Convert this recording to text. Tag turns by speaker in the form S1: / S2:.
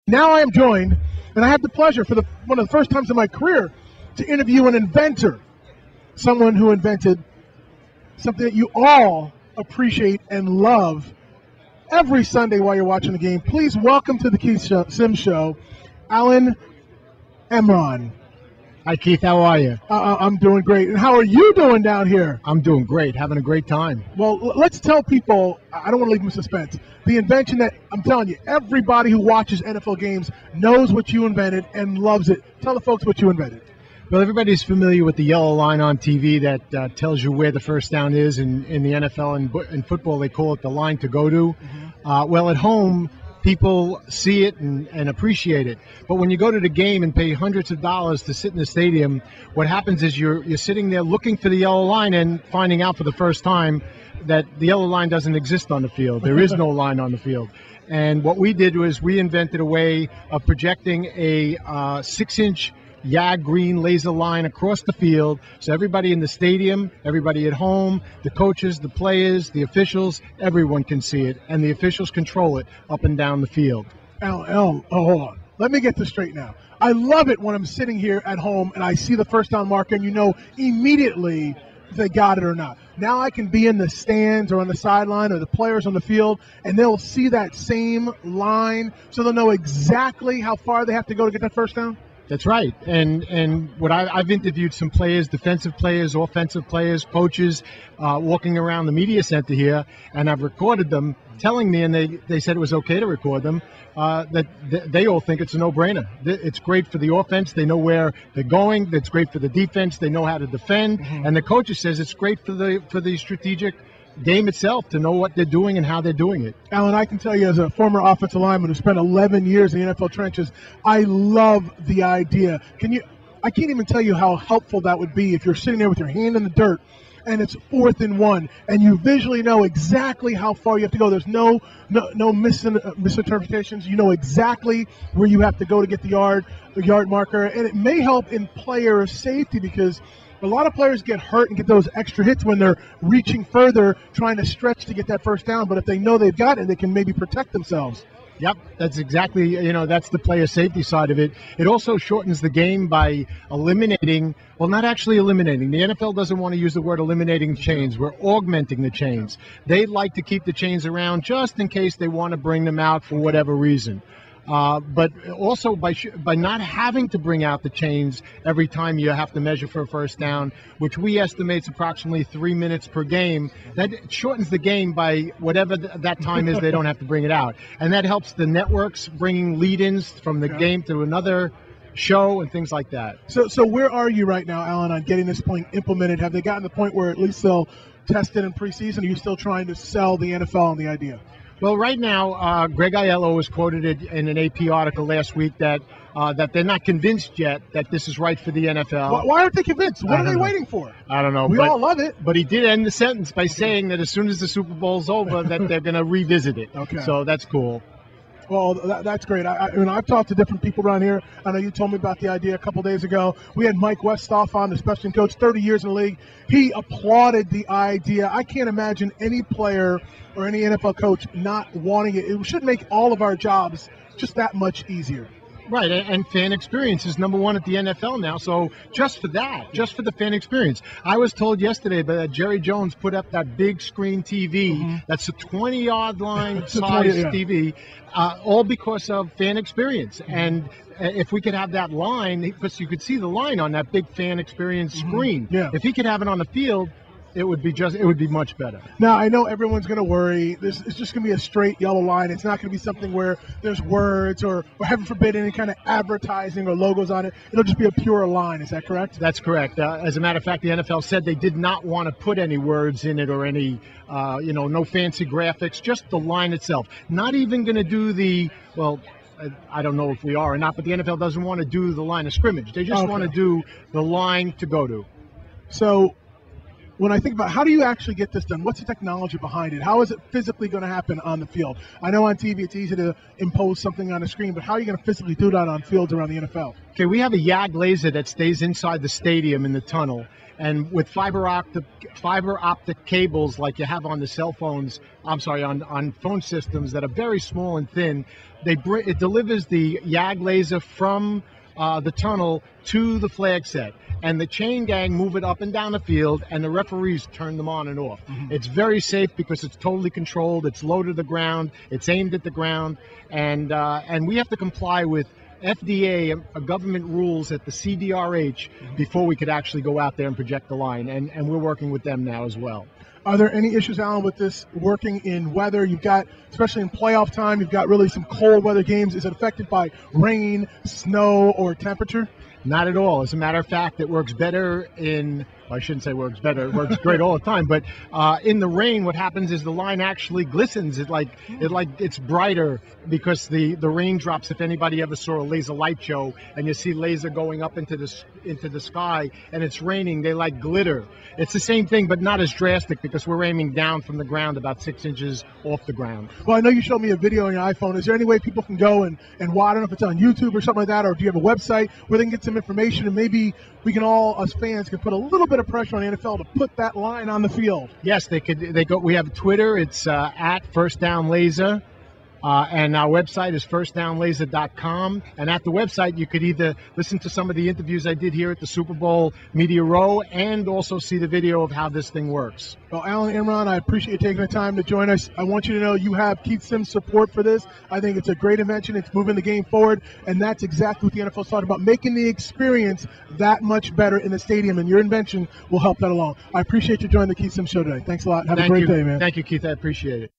S1: Now I am joined, and I have the pleasure for one of the first times in my career to interview an inventor, someone who invented something that you all appreciate and love every Sunday while you're watching the game. Please welcome to the Keith Sims Show, Alan Amron.
S2: Hi, Keith. How are you?
S1: I'm doing great. And how are you doing down here?
S2: I'm doing great. Having a great time.
S1: Well, let's tell people, I don't want to leave them in suspense, the invention that, I'm telling you, everybody who watches NFL games knows what you invented and loves it. Tell the folks what you invented.
S2: Well, everybody's familiar with the yellow line on TV that tells you where the first down is. In the NFL and in football, they call it the line to go to. Well, at home, people see it and appreciate it. But when you go to the game and pay hundreds of dollars to sit in the stadium, what happens is you're sitting there looking for the yellow line and finding out for the first time that the yellow line doesn't exist on the field. There is no line on the field. And what we did was we invented a way of projecting a 6-inch YAG green laser line across the field, so everybody in the stadium, everybody at home, the coaches, the players, the officials, everyone can see it, and the officials control it up and down the field.
S1: Hold on. Let me get this straight now. I love it when I'm sitting here at home and I see the first down marker and you know immediately if they got it or not. Now I can be in the stands or on the sideline or the players on the field, and they'll see that same line, so they'll know exactly how far they have to go to get that first down?
S2: That's right, and what I've interviewed some players, defensive players, offensive players, coaches, walking around the media center here, and I've recorded them telling me, and they said it was okay to record them, that they all think it's a no-brainer. It's great for the offense. They know where they're going. It's great for the defense. They know how to defend, and the coaches says it's great for the strategic game itself to know what they're doing and how they're doing it.
S1: Alan, I can tell you as a former offensive lineman who spent 11 years in the NFL trenches, I love the idea. I can't even tell you how helpful that would be if you're sitting there with your hand in the dirt and it's 4th and 1 and you visually know exactly how far you have to go. There's no misinterpretations. You know exactly where you have to go to get the yard marker, and it may help in player safety because a lot of players get hurt and get those extra hits when they're reaching further, trying to stretch to get that first down. But if they know they've got it, they can maybe protect themselves.
S2: Yep, that's exactly, that's the player safety side of it. It also shortens the game by eliminating, well, not actually eliminating. The NFL doesn't want to use the word eliminating chains. We're augmenting the chains. They like to keep the chains around just in case they want to bring them out for whatever reason. But also by not having to bring out the chains every time you have to measure for a first down, which we estimate is approximately 3 minutes per game, that shortens the game by whatever that time is. They don't have to bring it out. And that helps the networks bringing lead-ins from the game to another show and things like that.
S1: So where are you right now, Alan, on getting this point implemented? Have they gotten to the point where at least they'll test it in preseason? Or are you still trying to sell the NFL on the idea?
S2: Well, right now, Greg Aiello was quoted in an AP article last week that they're not convinced yet that this is right for the NFL.
S1: Why aren't they convinced? What are they waiting for?
S2: I don't know.
S1: We all love it.
S2: But he did end the sentence by saying that as soon as the Super Bowl's over, that they're going to revisit it.
S1: Okay.
S2: So that's cool.
S1: Well, that's great. I've talked to different people around here. I know you told me about the idea a couple days ago. We had Mike Westhoff on, the special team coach, 30 years in the league. He applauded the idea. I can't imagine any player or any NFL coach not wanting it. It should make all of our jobs just that much easier.
S2: Right, and fan experience is number one at the NFL now. So just for that, just for the fan experience. I was told yesterday that Jerry Jones put up that big screen TV. That's a 20-yard line size TV, all because of fan experience. And if we could have that line, because you could see the line on that big fan experience screen. If he could have it on the field, it would be much better.
S1: Now, I know everyone's going to worry. It's just going to be a straight yellow line. It's not going to be something where there's words or heaven forbid, any kind of advertising or logos on it. It'll just be a pure line. Is that correct?
S2: That's correct. As a matter of fact, the NFL said they did not want to put any words in it or any, no fancy graphics, just the line itself. Not even going to do I don't know if we are or not, but the NFL doesn't want to do the line of scrimmage. They just want to do the line to go to.
S1: So when I think about how do you actually get this done, what's the technology behind it? How is it physically going to happen on the field? I know on TV it's easy to impose something on a screen, but how are you going to physically do that on fields around the NFL?
S2: Okay, we have a YAG laser that stays inside the stadium in the tunnel. And with fiber optic cables like you have on the cell phones, on phone systems that are very small and thin, it delivers the YAG laser from the tunnel to the flag set. And the chain gang move it up and down the field, and the referees turn them on and off. Mm-hmm. It's very safe because it's totally controlled. It's low to the ground. It's aimed at the ground. And we have to comply with FDA, government rules at the CDRH before we could actually go out there and project the line, and we're working with them now as well.
S1: Are there any issues, Alan, with this working in weather? You've got, especially in playoff time, you've got really some cold weather games. Is it affected by rain, snow, or temperature?
S2: Not at all. As a matter of fact, it works better I shouldn't say works better. It works great all the time. But in the rain, what happens is the line actually glistens. It's brighter because the raindrops. If anybody ever saw a laser light show and you see laser going up into the sky and it's raining, they like glitter. It's the same thing, but not as drastic because we're aiming down from the ground about 6 inches off the ground.
S1: Well, I know you showed me a video on your iPhone. Is there any way people can go and watch? I don't know if it's on YouTube or something like that, or do you have a website where they can get some information, and maybe we can all, us fans, can put a little bit of pressure on the NFL to put that line on the field?
S2: Yes, they could. We have Twitter. It's at First Down Laser. And our website is firstdownlaser.com. And at the website, you could either listen to some of the interviews I did here at the Super Bowl Media Row and also see the video of how this thing works.
S1: Well, Alan, Amron, I appreciate you taking the time to join us. I want you to know you have Keith Sims' support for this. I think it's a great invention. It's moving the game forward, and that's exactly what the NFL is talking about, making the experience that much better in the stadium, and your invention will help that along. I appreciate you joining the Keith Sims Show today. Thanks a lot. Have a great day, man.
S2: Thank you, Keith. I appreciate it.